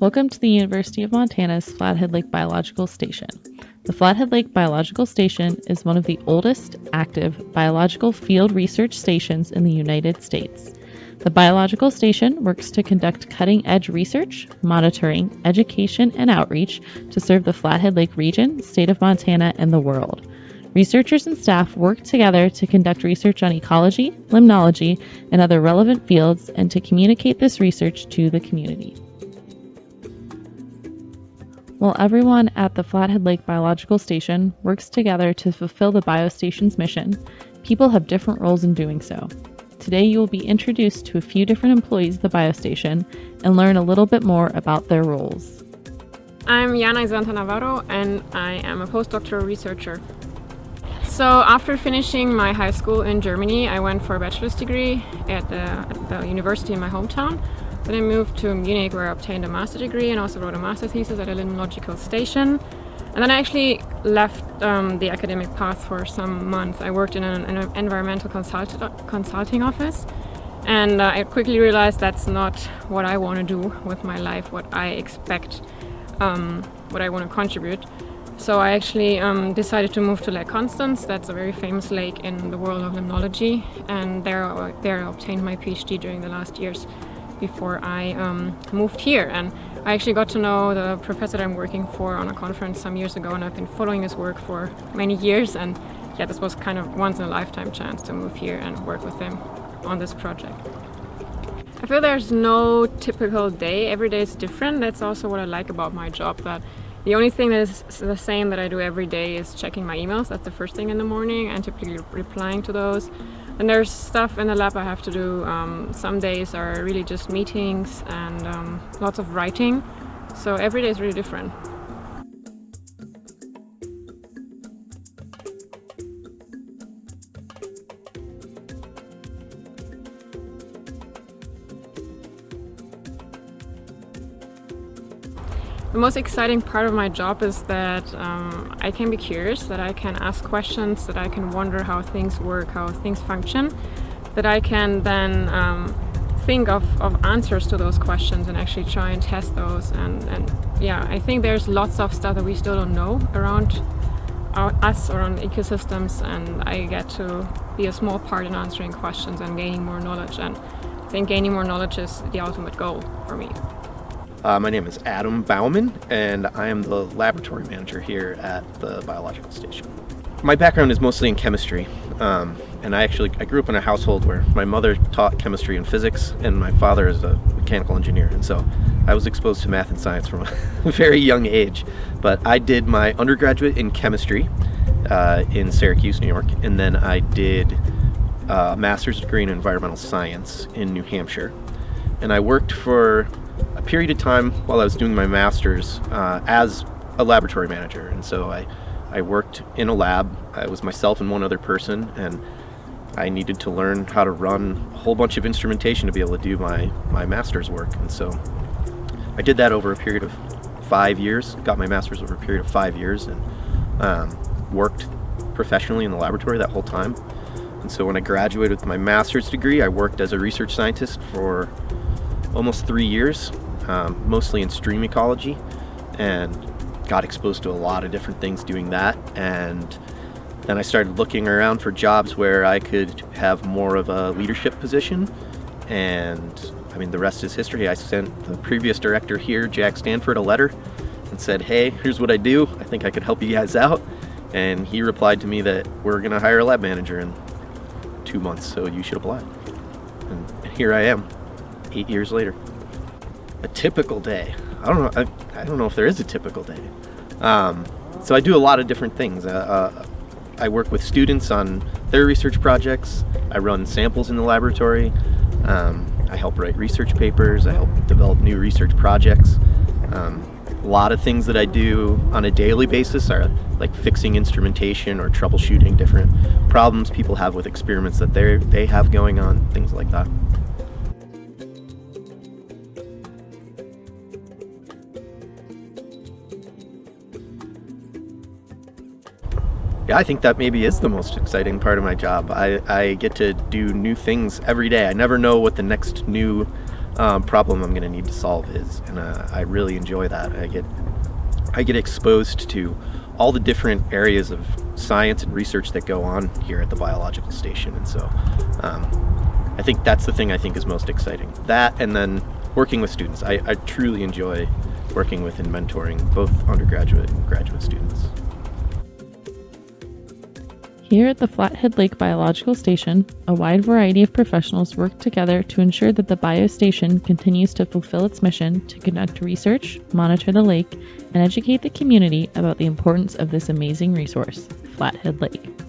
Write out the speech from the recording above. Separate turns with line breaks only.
Welcome to the University of Montana's Flathead Lake Biological Station. The Flathead Lake Biological Station is one of the oldest active biological field research stations in the United States. The Biological Station works to conduct cutting-edge research, monitoring, education, and outreach to serve the Flathead Lake region, state of Montana, and the world. Researchers and staff work together to conduct research on ecology, limnology, and other relevant fields, and to communicate this research to the community. While everyone at the Flathead Lake Biological Station works together to fulfill the biostation's mission, people have different roles in doing so. Today you will be introduced to a few different employees of the biostation and learn a little bit more about their roles.
I'm Jana Isanta Navarro and I am a postdoctoral researcher. So after finishing my high school in Germany, I went for a bachelor's degree at the university in my hometown. Then I moved to Munich where I obtained a master's degree and also wrote a master's thesis at a limnological station. And then I actually left the academic path for some months. I worked in an environmental consulting office, and I quickly realized that's not what I want to do with my life, what I expect, what I want to contribute. So I actually decided to move to Lake Constance. That's a very famous lake in the world of limnology, and there I obtained my PhD during the last years before I moved here. And I actually got to know the professor that I'm working for on a conference some years ago, and I've been following his work for many years. And yeah, this was kind of once in a lifetime chance to move here and work with him on this project. I feel there's no typical day. Every day is different. That's also what I like about my job, that the only thing that is the same that I do every day is checking my emails. That's the first thing in the morning and typically replying to those. And there's stuff in the lab I have to do. Some days are really just meetings and lots of writing. So every day is really different. The most exciting part of my job is that I can be curious, that I can ask questions, that I can wonder how things work, how things function, that I can then think of answers to those questions and actually try and test those. And yeah, I think there's lots of stuff that we still don't know around us, around ecosystems, and I get to be a small part in answering questions and gaining more knowledge. And I think gaining more knowledge is the ultimate goal for me.
My name is Adam Bauman, and I am the laboratory manager here at the biological station. My background is mostly in chemistry, and I grew up in a household where my mother taught chemistry and physics, and my father is a mechanical engineer, and so I was exposed to math and science from a very young age. But I did my undergraduate in chemistry in Syracuse, New York, and then I did a master's degree in environmental science in New Hampshire, and I worked for a period of time while I was doing my master's as a laboratory manager. And so I worked in a lab. I was myself and one other person, and I needed to learn how to run a whole bunch of instrumentation to be able to do my master's work. And so I did that over a period of 5 years, got my master's over a period of 5 years, and worked professionally in the laboratory that whole time. And so when I graduated with my master's degree, I worked as a research scientist for almost 3 years, mostly in stream ecology, and got exposed to a lot of different things doing that. And then I started looking around for jobs where I could have more of a leadership position, and I mean, the rest is history. I sent the previous director here, Jack Stanford, a letter and said, hey, here's what I do. I think I could help you guys out. And he replied to me that we're going to hire a lab manager in 2 months, so you should apply. And here I am, 8 years later. A typical day. I don't know if there is a typical day. So I do a lot of different things. I work with students on their research projects. I run samples in the laboratory. I help write research papers. I help develop new research projects. A lot of things that I do on a daily basis are like fixing instrumentation or troubleshooting different problems people have with experiments that they have going on, things like that. Yeah, I think that maybe is the most exciting part of my job. I get to do new things every day. I never know what the next new problem I'm going to need to solve is, and I really enjoy that. I get exposed to all the different areas of science and research that go on here at the biological station, and so I think that's the thing I think is most exciting. That, and then working with students. I truly enjoy working with and mentoring both undergraduate and graduate students.
Here at the Flathead Lake Biological Station, a wide variety of professionals work together to ensure that the biostation continues to fulfill its mission to conduct research, monitor the lake, and educate the community about the importance of this amazing resource, Flathead Lake.